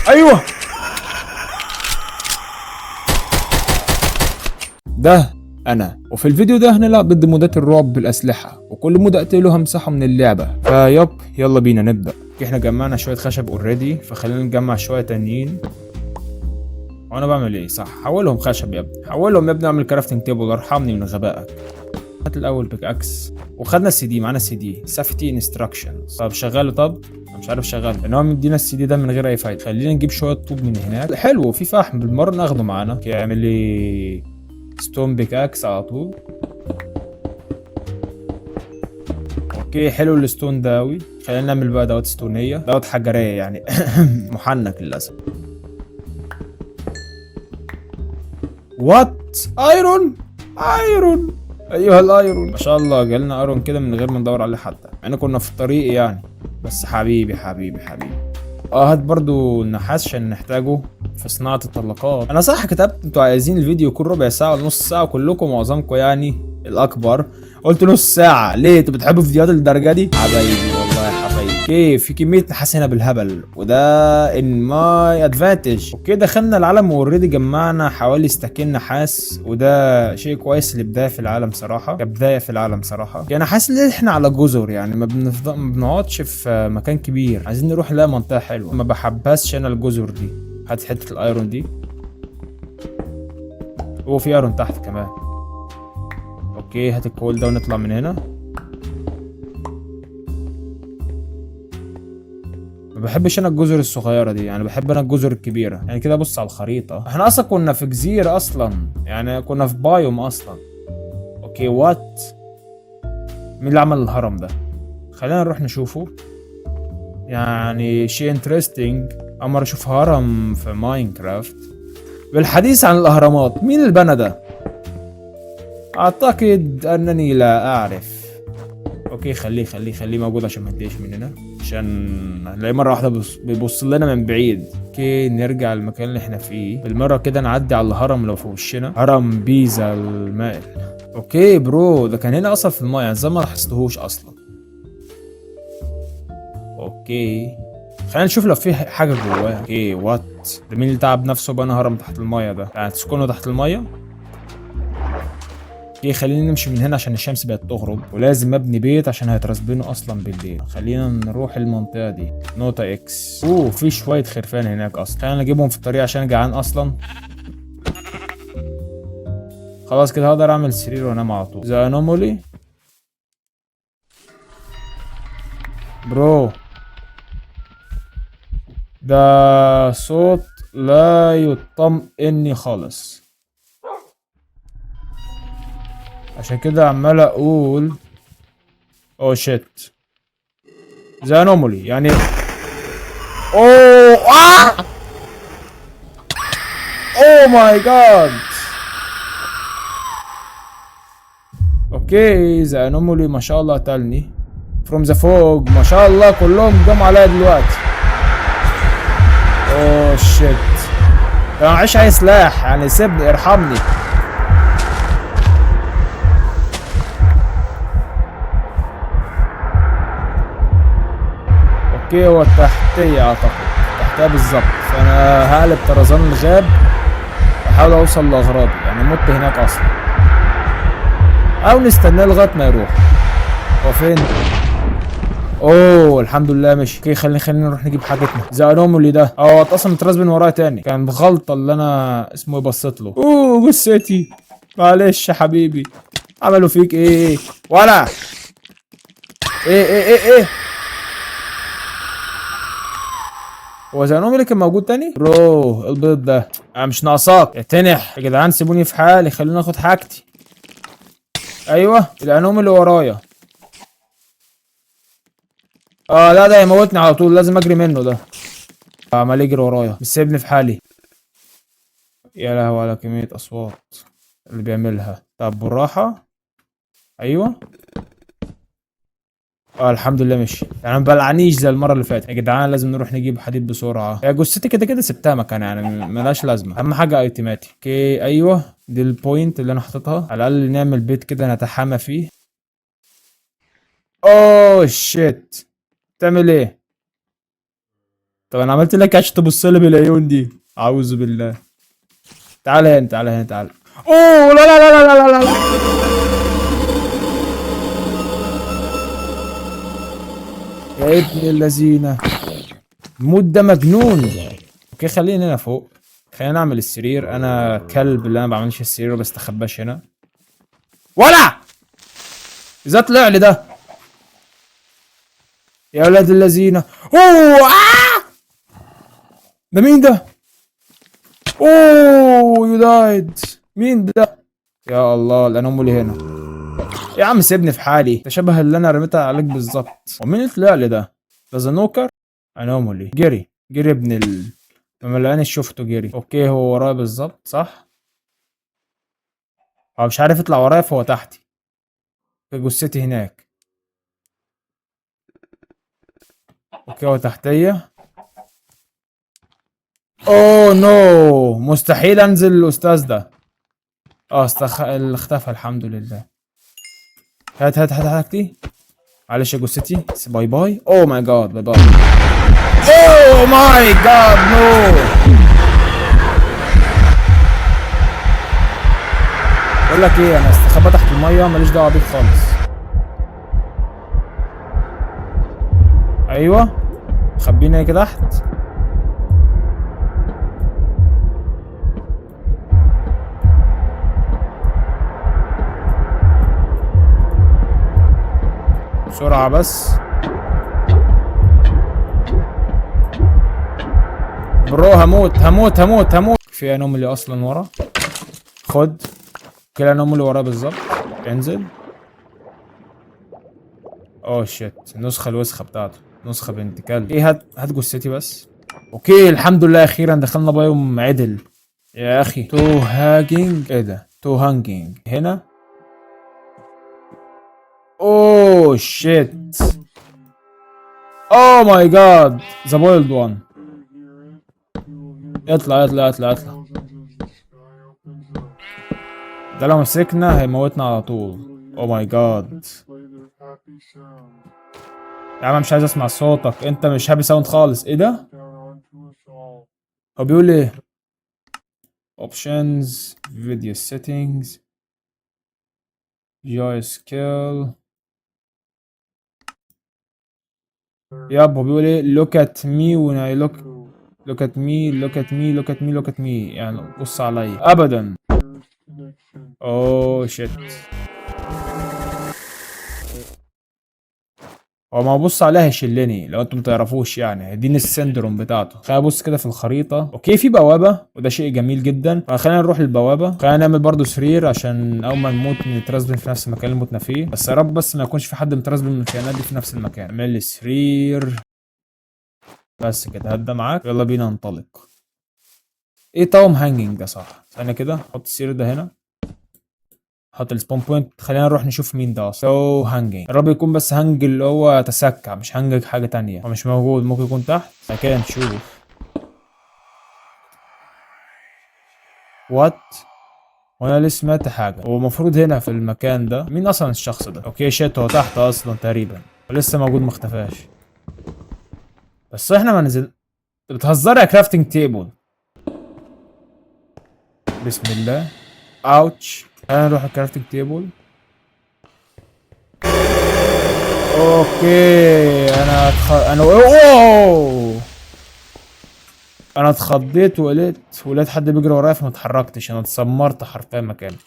ايوه ده انا. وفي الفيديو ده هنلعب ضد مودات الرعب بالاسلحه، وكل مود اقتله همسحه من اللعبه. يلا بينا نبدا. احنا جمعنا شويه خشب اوريدي، فخلينا نجمع شويه تانيين. وانا بعمل ايه؟ صح، حولهم خشب يا ابني، حولهم يا ابني، اعمل كرافتنج تيبل، ارحمني من غبائك. هات الاول بيك اكس، وخدنا السي دي، معانا سي دي سافتي انستراكشنز. طب شغاله؟ طب انا مش عارف شغاله لان هو مدينا السي دي ده من غير اي فايده. خلينا نجيب شويه طوب من هناك. حلو، في فحم بالمره ناخده معانا. يعمل لي ستون بيك اكس على طول. اوكي حلو الستون ده اوي. خلينا نعمل بقى دوت ستونيه، دوت حجريه يعني. محنك للاسف. وات؟ ايرون ايها الايرون، ما شاء الله جالنا ايرون كده من غير ما ندور عليه حتى، يعني كنا في الطريق يعني. بس حبيبي. هات برضو النحاس عشان نحتاجه في صناعة الطلقات. انا صح كتبت انتوا عايزين الفيديو يكون ربع ساعة ولا نص ساعة، كلكم معظمكم يعني الاكبر قلت نص ساعة. ليه؟ انتوا بتحبوا فيديوهات الدرجة دي؟ حبايبي والله يا حبايبي. اوكي في كمية نحاس هنا بالهبل، وده ان ماي ادفانتج. اوكي دخلنا العالم واوريدي جمعنا حوالي ستاكين نحاس، وده شيء كويس لبداية في العالم صراحة، كبداية في العالم صراحة. يعني حاسس ان احنا على جزر، يعني ما بنقعدش في مكان كبير، عايزين نروح نلاقي منطقة حلوة. ما بحبسش انا الجزر دي. هات حتة الايرون دي. في ايرون تحت كمان. اوكي هات الكول ده ونطلع من هنا. ما بحبش انا الجزر الصغيره دي، يعني بحب انا الجزر الكبيره. يعني كده بص على الخريطه، احنا اصلا كنا في جزيره اصلا، يعني كنا في بايوم اصلا. اوكي وات؟ مين اللي عمل الهرم ده؟ خلينا نروح نشوفه، يعني شيء انترستنج. امر اشوف هرم في ماينكرافت. بالحديث عن الاهرامات، مين اللي بنى ده؟ اعتقد انني لا اعرف. اوكي خليه موجود عشان ما ينتهيش مننا، عشان نلاقي مره واحده بيبص لنا من بعيد. اوكي نرجع المكان اللي احنا فيه بالمره كده، نعدي على الهرم لو في وشنا، هرم بيزا المائل. اوكي برو، ده كان هنا اصلا في المايه، ازاي ما لاحظتهوش اصلا؟ اوكي خلينا نشوف لو في حاجه جواه. اوكي وات؟ ده مين اللي تعب نفسه بنى هرم تحت المايه ده؟ يعني تسكنوا تحت المايه؟ اوكي خلينا نمشي من هنا عشان الشمس بقت تغرب، ولازم ابني بيت عشان هيترسبنوا اصلا بالليل. خلينا نروح المنطقه دي. نقطه اكس. في شويه خرفان هناك اصلا، خلينا نجيبهم في الطريق عشان جعان اصلا. خلاص كده هقدر اعمل سرير وانام على طول. ذا انومولي برو، ده صوت لا يطمئني خالص، عشان كده عمال اقول اوه شيت. ذا انومولي يعني اوه اوه ماي جاد. اوكي ذا انومولي ما شاء الله قتلني فروم ذا فوق، ما شاء الله كلهم جم عليا دلوقتي. اوه شيت، انا معيش اي سلاح، يعني سيبني ارحمني. اوكي هو تحتيه اعتقد، تحتيه بالظبط، فانا هقلب طرزان الغاب واحاول اوصل لاغراضي، يعني مت هناك اصلا، او نستناه لغايه ما يروح. هو فين؟ اوه الحمد لله مشي. اوكي خلينا نروح نجيب حاجتنا. ذا انومولي ده هو اصلا متراس من ورايا تاني، كان بغلطه اللي انا اسمه بصيت له. جثتي، معلش يا حبيبي. عملوا فيك ايه ولا ايه؟ هو ذا انومولي كان موجود تاني؟ برو البيض ده انا مش ناقصاك يا تنح. يا جدعان سيبوني في حالي، خليني اخد حاجتي. ايوه الانومولي ورايا. لا ده هيموتني على طول، لازم اجري منه ده. عمال يجري ورايا مش سيبني في حالي. يا لهوي على كمية اصوات اللي بيعملها. طب بالراحة. ايوه الحمد لله مشي، يعني ما بلعنيش زي المرة اللي فاتت. يا جدعان لازم نروح نجيب حديد بسرعة، يا جثتي كده كده سبتها مكان، يعني ملهاش لازمة. اهم حاجة ايتماتي. اوكي ايوه دي البوينت اللي انا حاططها، على الاقل نعمل بيت كده نتحامى فيه. اوه شيت، تعمل ايه؟ طب انا عملت لك عشان تبص لي بالعيون دي. اعوذ بالله. تعالى هنا تعالى هنا تعالى. اوه لا لا لا لا لا لا. يا ابن اللذينه. المود ده مجنون. اوكي خليني هنا فوق. خلينا نعمل السرير. انا كلب اللي انا بعملش السرير وبستخباش هنا. ولا ازاي طلع لي ده؟ يا ولاد اللذينه. اوه ده مين ده؟ اوه يو دايد. مين ده؟ يا الله الانومولي هنا. يا عم سيبني في حالي. ده شبه اللي انا رميتها عليك بالظبط. ومين اللي طلع لي ده؟ ده زنوكر. انومولي جري جري ابن لما لقاني شفته جري. اوكي هو ورايا بالظبط صح؟ هو مش عارف يطلع ورايا فهو تحتي. في جثتي هناك. اوكي هو تحتيا. اوه نو مستحيل انزل الاستاذ ده. اللي اختفى الحمد لله. هات هات هات حاجتي. معلش يا جثتي. باي باي. اوه ماي جاد باي باي. اوه ماي جاد نو. بقول لك ايه انا استخبى تحت الميه ماليش دعوه بيك خالص. ايوه خبيني كده تحت. بسرعه بس. برو هموت هموت هموت هموت. في انوملي اصلا ورا. خد كده انوملي ورا بالظبط. انزل. اوه شيت النسخه الوسخه بتاعته. نسخه بنت كلب. ايه هات جثتي بس. اوكي الحمد لله اخيرا دخلنا بايوم عدل. يا اخي تو هاجينج. ايه ده تو هانجينج هنا. اوه شيت. اوه ماي جاد ذا بويلد وان. اطلع اطلع اطلع اطلع. ده لو مسكنا هيموتنا على طول. اوه ماي جاد. يا عم مش عايز اسمع صوتك. انت مش هابي ساوند خالص. ايه ده؟ هو بيقول ايه؟ options video settings joy skill. ياب هو بيقول ايه look at me when I look at me look at me look at me look at me يعني بص علي ابدا. اوه شيت. هو ما ببص عليها هيشلني لو انتم متعرفوش يعني. دي السندروم بتاعته. خلينا نبص كده في الخريطه. اوكي في بوابه وده شيء جميل جدا. فخلينا نروح للبوابه. خلينا نعمل برضو سرير عشان اول ما نموت نترسبن في نفس المكان اللي متنا فيه. بس يا رب بس ما يكونش في حد مترسبن من الكائنات دي في نفس المكان. اعمل لي سرير بس كده. هدا معاك. يلا بينا ننطلق. ايه توم هانجينج ده صح؟ ثانيه كده. حط السرير ده هنا. حط السبون بوينت. خلينا نروح نشوف مين ده اصلا. سو هانجينج. الرب يكون بس هانج اللي هو تسكع مش هانج حاجه تانية. هو مش موجود. ممكن يكون تحت. كده نشوف. وات. وانا لسه سمعت حاجه. هو المفروض هنا في المكان ده. مين اصلا الشخص ده؟ اوكي شيت هو تحت اصلا تقريبا. ولسه موجود مختفاش. بس احنا ما نزل. بتهزر يا كرافتنج تيبل. بسم الله. اوتش. خلينا نروح الكرافتنج تيبل. اوكي انا اوه انا اتخضيت ولقيت حد بيجري ورايا فما اتحركتش. انا اتسمرت حرفيا مكاني.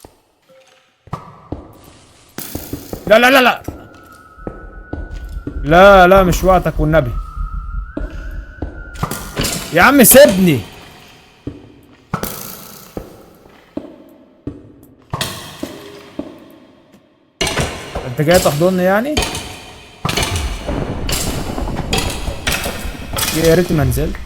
لا لا لا لا لا لا مش وقتك والنبي. يا عم سيبني. انت جاي تحضني يعني؟ يا ريت ما نزلت.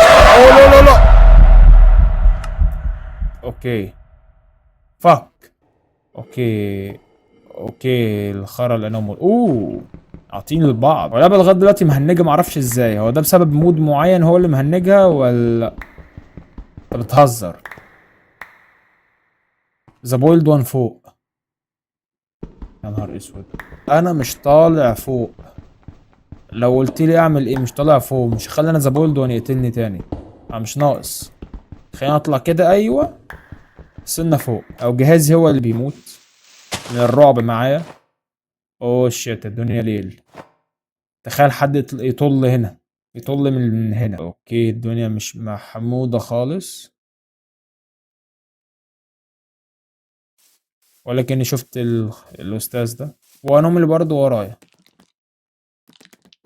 اوه لا لا لا. اوكي فك. اوكي الخرا الانومال. اوه عاطين لبعض. ولا لغايه دلوقتي مهنجه معرفش ازاي. هو ده بسبب مود معين هو اللي مهنجها ولا؟ انت بتهزر. ذا بويلد وان فوق. يا نهار اسود، انا مش طالع فوق. لو قلت لي اعمل ايه مش طالع فوق، مش هخلي انا زابولدون يقتلني تاني. انا مش ناقص. خلينا اطلع كده، ايوه. سنة فوق، او جهازي هو اللي بيموت من الرعب معايا. اوه شيت، الدنيا ليل. تخيل حد يطل هنا، يطل من هنا. اوكي الدنيا مش محمودة خالص، ولكني شفت الاستاذ ده وانا اللي برضه ورايا.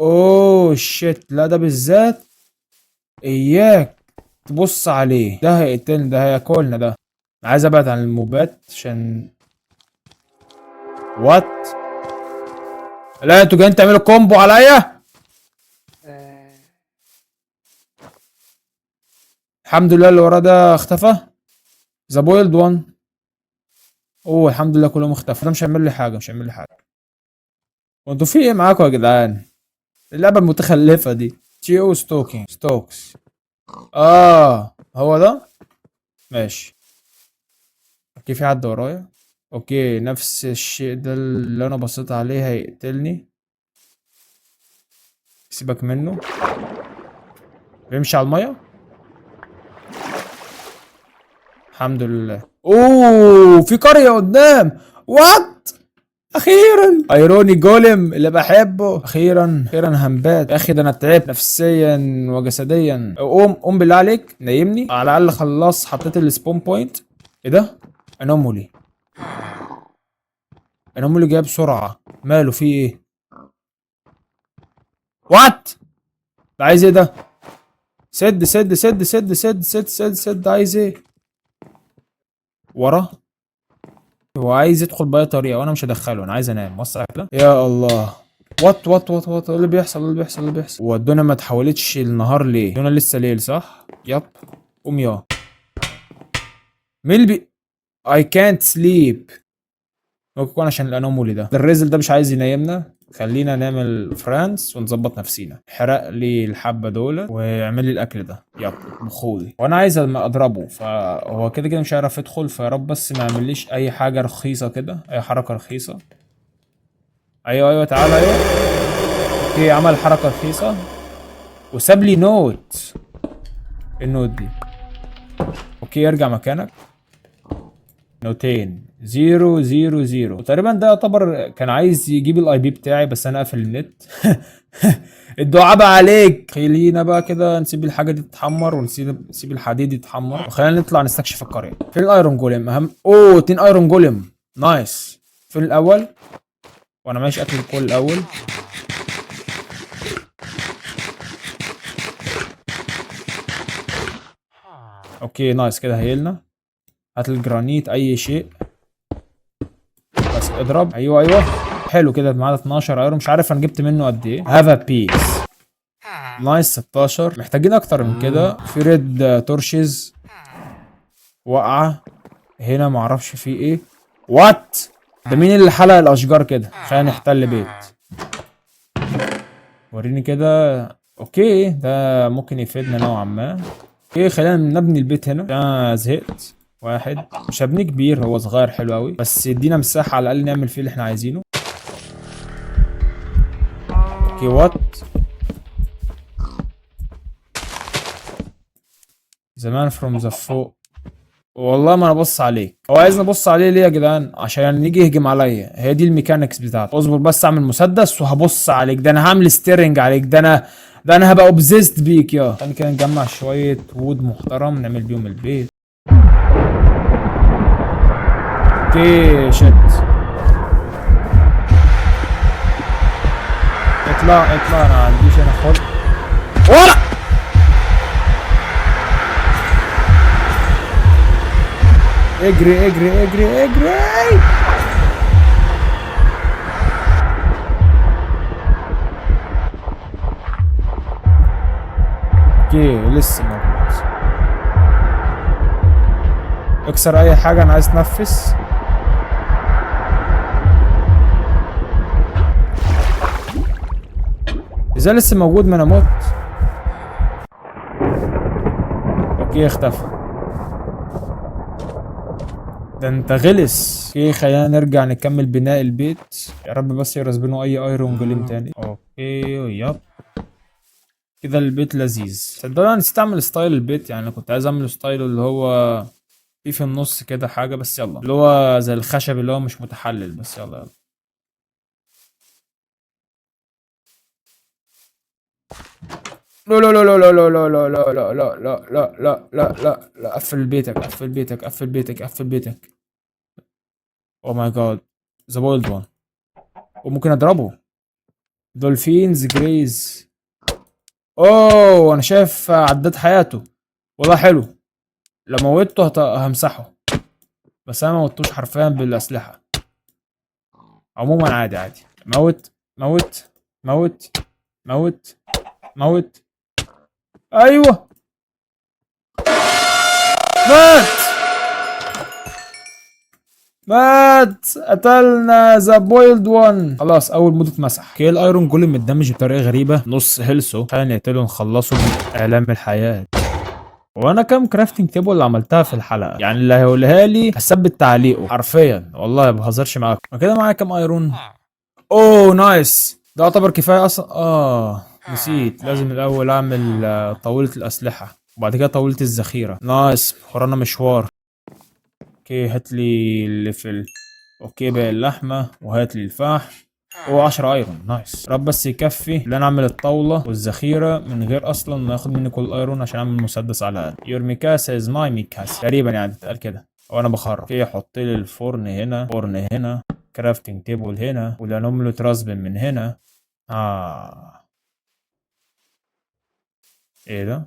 اوه شيت، لا ده بالذات اياك تبص عليه، ده هيقتلنا، ده هياكلنا ده. عايز ابعد عن الموبات عشان وات. لا انتوا جايين تعملوا كومبو عليا. الحمد لله اللي وراه ده اختفى. ذا بويلد وان. اوه الحمد لله كلهم اختفوا. ده مش هيعمل لي حاجه، مش هيعمل لي حاجه. وانتوا في ايه معاكم يا جدعان؟ اللعبه المتخلفه دي. تيو ستوكينج ستوكس. هو ده. ماشي. اوكي في حد ورايا. اوكي نفس الشيء ده اللي انا بصيت عليه هيقتلني. سيبك منه. بيمشي على الميه. الحمد لله. اوه في قرية قدام. وات. اخيرا ايروني جولم اللي بحبه. اخيرا اخيرا هنبات. يا اخي ده انا تعبت نفسيا وجسديا. قوم بالله عليك نايمني على الاقل. خلاص حطيت السبون بوينت. ايه ده؟ انومولي. انومولي جاي بسرعة. ماله في ايه؟ وات. ده عايز ايه ده؟ سد سد سد سد سد سد سد سد. عايز ايه؟ ورا. هو عايز يدخل بأي طريقة وانا مش هدخله. انا عايز انام. وسع كده. يا الله. وات ايه اللي بيحصل؟ ايه اللي بيحصل؟ اللي بيحصل؟ والدنيا ما اتحولتش النهار ليه؟ الدنيا لسه ليل صح؟ يب. قوم يا. مين اللي I can't sleep. ممكن يكون عشان الانومولي ده الريزل ده مش عايز ينيمنا. خلينا نعمل فرانس ونظبط نفسينا. احرق لي الحبه دول واعمل لي الاكل ده. يب بخولي. وانا عايز لما اضربه فهو كده كده مش هيعرف يدخل. فيا رب بس ما يعمليش اي حاجه رخيصه كده، اي حركه رخيصه. ايوه تعالى ايوه. اوكي عمل حركه رخيصه وساب لي نوت. النوت دي. اوكي ارجع مكانك. نوتين 000 وتقريبا ده يعتبر كان عايز يجيب الاي بي بتاعي بس انا قافل النت. الدعاء بقى عليك. خلينا بقى كده نسيب الحاجه دي تتحمر ونسيب الحديد يتحمر وخلينا نطلع نستكشف القريه. فين الايرون جوليم؟ اهم. اوه 2 ايرون جوليم. نايس. فين الاول؟ وانا ماشي اكل الكل الاول. اوكي نايس كده هيلنا. هات الجرانيت اي شيء بس اضرب. ايوه حلو كده. معانا 12 ايرون. مش عارف انا جبت منه قد ايه. هاف ا بيس. نايس 16. محتاجين اكتر من كده. في ريد تورشز واقعه هنا معرفش في ايه. وات. ده مين اللي حلق الاشجار كده؟ خلينا نحتل بيت. وريني كده. اوكي ده ممكن يفيدنا نوعا ما. اوكي خلينا نبني البيت هنا. انا زهقت. واحد. مش هبني كبير، هو صغير حلو قوي بس يدينا مساحه على الاقل نعمل فيه اللي احنا عايزينه. اوكي وات. زمان فروم ذا فوق. والله ما انا بص عليك. هو عايزني ابص عليه ليه يا جدعان؟ عشان يجي يهجم عليا. هي دي الميكانكس بتاعته. اصبر بس اعمل مسدس وهبص عليك. ده انا هعمل ستيرنج عليك. ده انا هبقى اوبزيست بيك يا. خلينا كده نجمع شويه وود محترم نعمل بيهم البيت. اوكي شت. اطلع انا ما عنديش انا خلق. ورا. اجري. اوكي لسه موجود. اكسر اي حاجه انا عايز اتنفس. ازاي لسه موجود؟ ما انا مت. اوكي اختفى. ده انت غلس. اوكي خلينا نرجع نكمل بناء البيت. يا رب بس يرسبنوا اي ايرون جوليم تاني. اوكي ياب، كده البيت لذيذ. صدقني انا نسيت اعمل ستايل البيت، يعني كنت عايز اعمل ستايل اللي هو في النص كده حاجة، بس يلا اللي هو زي الخشب اللي هو مش متحلل، بس يلا يلا. لا لا لا لا لا لا لا لا لا لا لا لا لا لا لا لا، قفل بيتك قفل بيتك قفل بيتك قفل بيتك. او ماي جاد، ذا بويلد وان. وممكن اضربه. دولفينز جريز. اوه انا شايف عداد حياته، والله حلو. لو موتته همسحه، بس انا ما موتوش حرفيا بالاسلحه. عموما عادي عادي. موت موت موت موت موت. ايوه مات مات. قتلنا ذا بويلد وان. خلاص اول مود اتمسح. اوكي الايرون جولم متدمج بطريقه غريبه، نص هيلثو. خلينا نقتله نخلصه من اعلام الحياه. وانا كام كرافتنج تيبل اللي عملتها في الحلقه، يعني اللي هيقولها لي هثبت تعليقه حرفيا، والله ما بهزرش معاكم. كده معايا كام ايرون؟ اوه نايس، ده يعتبر كفايه اصلا. نسيت لازم الاول اعمل طاوله الاسلحه، وبعد كده طاوله الذخيره. نايس، ورانا مشوار. اوكي هات لي الليفل. اوكي باقي اللحمه، وهات لي الفحم. هو 10 ايرون نايس. رب بس يكفي ان انا اعمل الطاوله والذخيره من غير اصلا ما ياخد مني كل الايرون، عشان اعمل مسدس على الاقل. يور ميكاسا از ماي ميكاسا تقريبا، يعني بتتقال كده وانا بخرب. اوكي حط لي الفرن هنا، فرن هنا، كرافتنج تيبل هنا، والانوملو تراسبن من هنا. ايه ده؟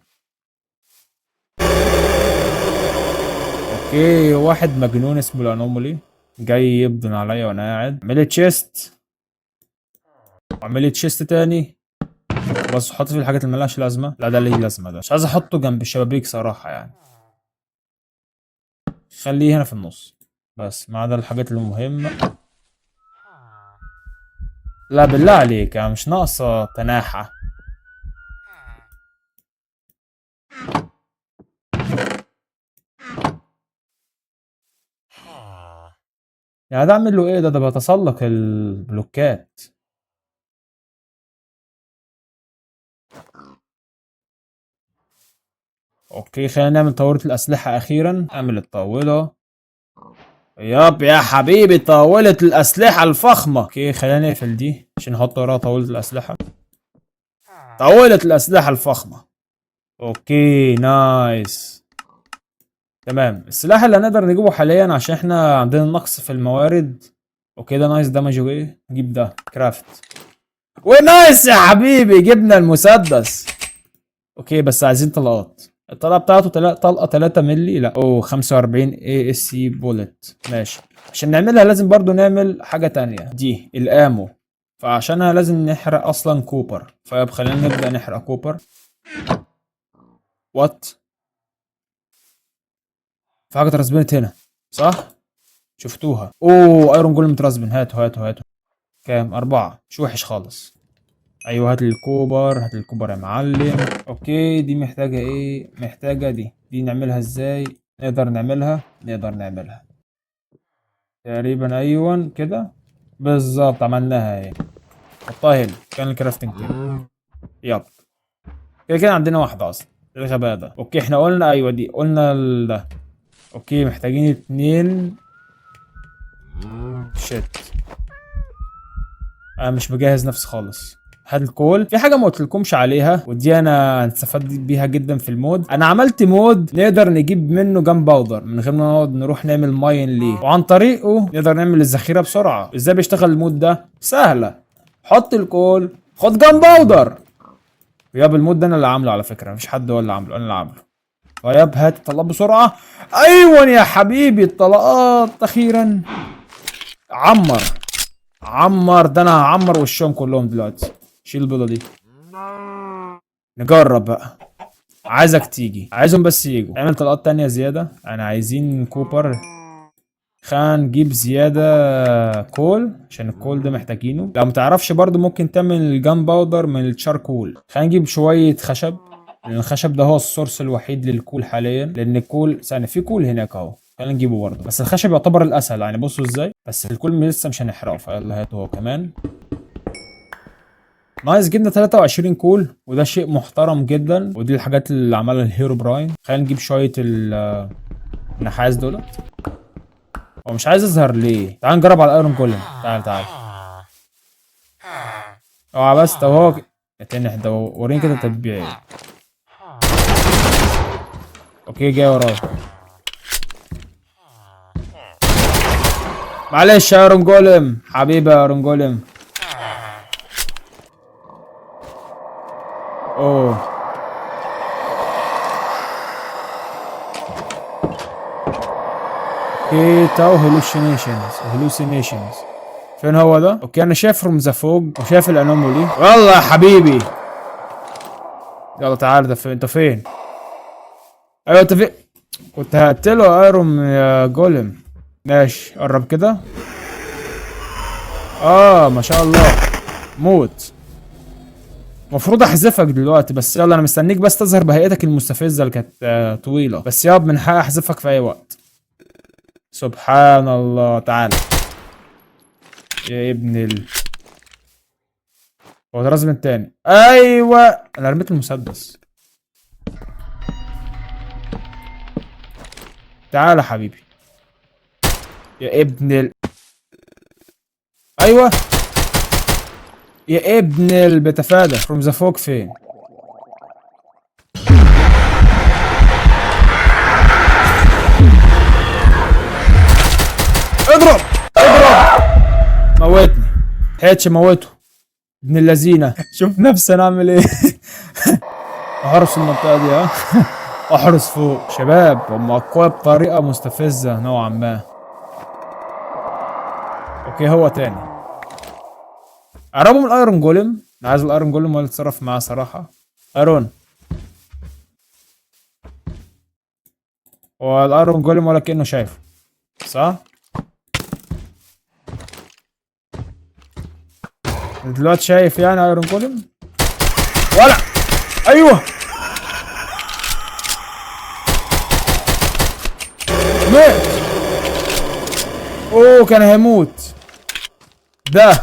اوكي واحد مجنون اسمه الانومالي جاي يبدن عليا وانا قاعد. اعملي تشيست، واعملي تشيست تاني. بس حط فيه الحاجات اللي ملهاش لازمه. لا ده ليه لازمه، ده مش عايز احطه جنب الشبابيك صراحه يعني. خليه هنا في النص بس، ما عدا الحاجات المهمه. لا بالله عليك يعني مش ناقصه تناحه. يعني ده اعمل له ايه؟ ده بتسلق البلوكات. اوكي خلينا نعمل طاولة الاسلحة اخيرا. اعمل الطاولة. ياب يا حبيبي، طاولة الاسلحة الفخمة. اوكي خلينا نقفل دي عشان نحط وراها طاولة الاسلحة. طاولة الاسلحة الفخمة. اوكي نايس. تمام، السلاح اللي هنقدر نجيبه حاليا عشان احنا عندنا نقص في الموارد. اوكي ده نايس، دمج ايه. نجيب ده كرافت. ونايس يا حبيبي، جبنا المسدس. اوكي بس عايزين طلقات. الطلقه بتاعته طلقه 3 مللي. لا اوه 45 اي اس سي بولت. ماشي، عشان نعملها لازم برضو نعمل حاجه تانية، دي الامو. فعشانها لازم نحرق اصلا كوبر. طيب خلينا نبدا نحرق كوبر. وات، في حاجه اترسبنت هنا صح؟ شفتوها. اوه ايرون جولم مترسبن. هاتوا هاتوا هاتوا. كام؟ 4، مش وحش خالص. ايوه هات لي الكوبر، هات لي الكوبر يا معلم. اوكي دي محتاجه ايه؟ محتاجه دي نعملها ازاي؟ نقدر نعملها تقريبا. ايوه كده بالظبط عملناها اهي. حطها هنا كان الكرافتنج تيبل. يب كده كده عندنا واحده اصلا. إيه الغباء ده؟ اوكي احنا قلنا ايوه دي قلنا ده. اوكي محتاجين 2. شيت، انا مش مجهز نفسي خالص. هات الكول. في حاجه ما قلتلكمش عليها، ودي انا هنستفاد بيها جدا في المود. انا عملت مود نقدر نجيب منه جام باودر من غير ما نقعد نروح نعمل ماين ليه، وعن طريقه نقدر نعمل الذخيره بسرعه. ازاي بيشتغل المود ده؟ سهله. حط الكول، خد جام باودر. ياب المود ده انا اللي عامله على فكره، مفيش حد هو اللي عامله، انا اللي عامله. طيب هات الطلقات بسرعه. ايوه يا حبيبي الطلقات اخيرا. عمر عمر، ده انا هعمر وشهم كلهم دلوقتي. شيل البيضه دي. نجرب بقى. عايزك تيجي، عايزهم بس يجوا. اعمل طلقات تانية زيادة. انا عايزين كوبر. خلينا نجيب زيادة كول عشان الكول ده محتاجينه. لو متعرفش برضو ممكن تعمل الجان باودر من الشاركول. خلينا نجيب شوية خشب، لان الخشب ده هو السورس الوحيد للكول حاليا. لان الكول ثاني في كول هناك اهو. خلينا نجيبه برضه، بس الخشب يعتبر الاسهل يعني. بصوا ازاي، بس الكل لسه مش هنحرقه، فيلا هاته هو كمان. نايس، جبنا 23 كول وده شيء محترم جدا، ودي الحاجات اللي عملها الهيرو براين. خلينا نجيب شويه النحاس دولت. هو مش عايز يظهر ليه؟ تعال نجرب على الايرون جولم. تعال تعال. اوعى بس، طب هو تاني ده وريني كده تتبيع ايه. اوكي جاي ورايا. معلش يا ايرون جولم، حبيبي يا ايرون جولم. اوه اوكي، تاو هلوسينيشنز. فين هو ده؟ اوكي انا شايف رمزة فوق وشايف الانومولي. والله يا حبيبي. يلا تعال، ده فين؟ انت فين؟ ايوه انت فين؟ كنت هقتله ايرون يا جولم. ماشي قرب كده. ما شاء الله. موت. المفروض احذفك دلوقتي، بس يلا انا مستنيك بس تظهر بهيئتك المستفزه اللي كانت طويله. بس ياب من حق احذفك في اي وقت. سبحان الله. تعال يا ابن هو ده لازم التاني. ايوه انا رميت المسدس. تعال يا حبيبي يا ابن ايوه يا ابن بتفادى. فروم ذا فوق فين؟ اضرب اضرب. موتني. هيتش موته ابن اللذينه. شوف نفسي انا اعمل ايه. احرس المنطقه دي ها. احرس فوق. شباب هم اقوياء بطريقه مستفزه نوعا ما. اوكي هو تاني. قربوا من الايرون جولم. انا عايز الايرون جولم ولا اتصرف معاه صراحه. ايرون. هو الايرون جولم ولا كأنه شايفه صح؟ دلوقتي شايف يعني ايرون جولم ولا؟ ايوه مات. اوه كان هيموت ده.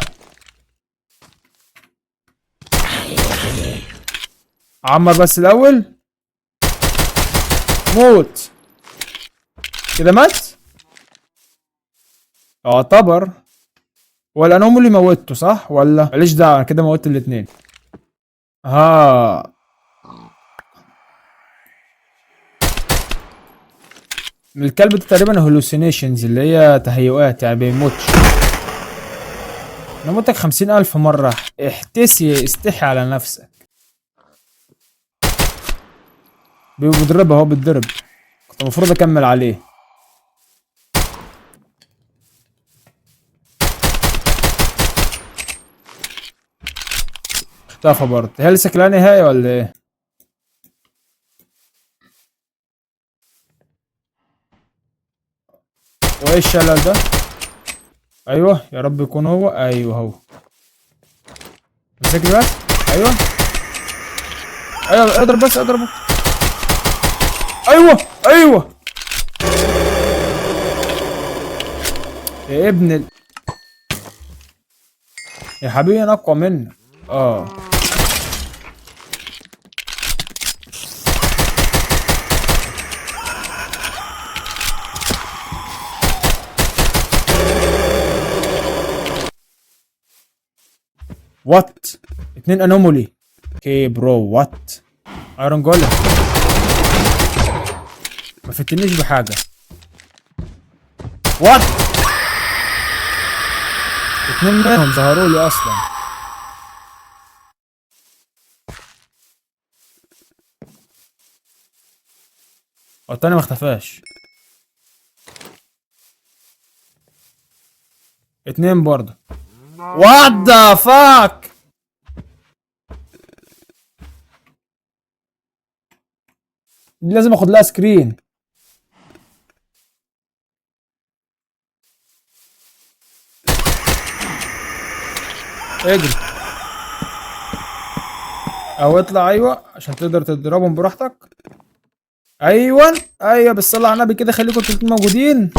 عمر بس الاول. موت كده مات يعتبر. ولا انا اللي موتته صح ولا ماليش دعوه، انا كده موتت الاثنين. ها الكلب ده تقريبا هلوسينيشنز اللي هي تهيؤات يعني بيموتش. انا موتك 50,000 مرة. احتسي استحي على نفسك. بيضربها هو بيتضرب. كنت المفروض اكمل عليه. اختفى برضه. هي لسه لا نهاية ولا ايه؟ وايه الشلل ده؟ ايوه يا رب يكون هو. ايوه هو. امسكني بس. ايوه ايوه اضرب بس اضربه. ايوه ايوه يا ابن يا حبيبي انا اقوى منك. وات 2 انومولي. اوكي برو وات. ايرون جولم ما فتنيش بحاجه. وات 2 منهم ظهروا لي اصلا. والتاني ما اختفاش. 2 برضه. وات ذا فاك. لازم اخد لها سكرين. اجري او اطلع. ايوه عشان تقدر تضربهم براحتك. ايوه ايوه، بالصلاه على النبي كده، خليكم التلاتين موجودين.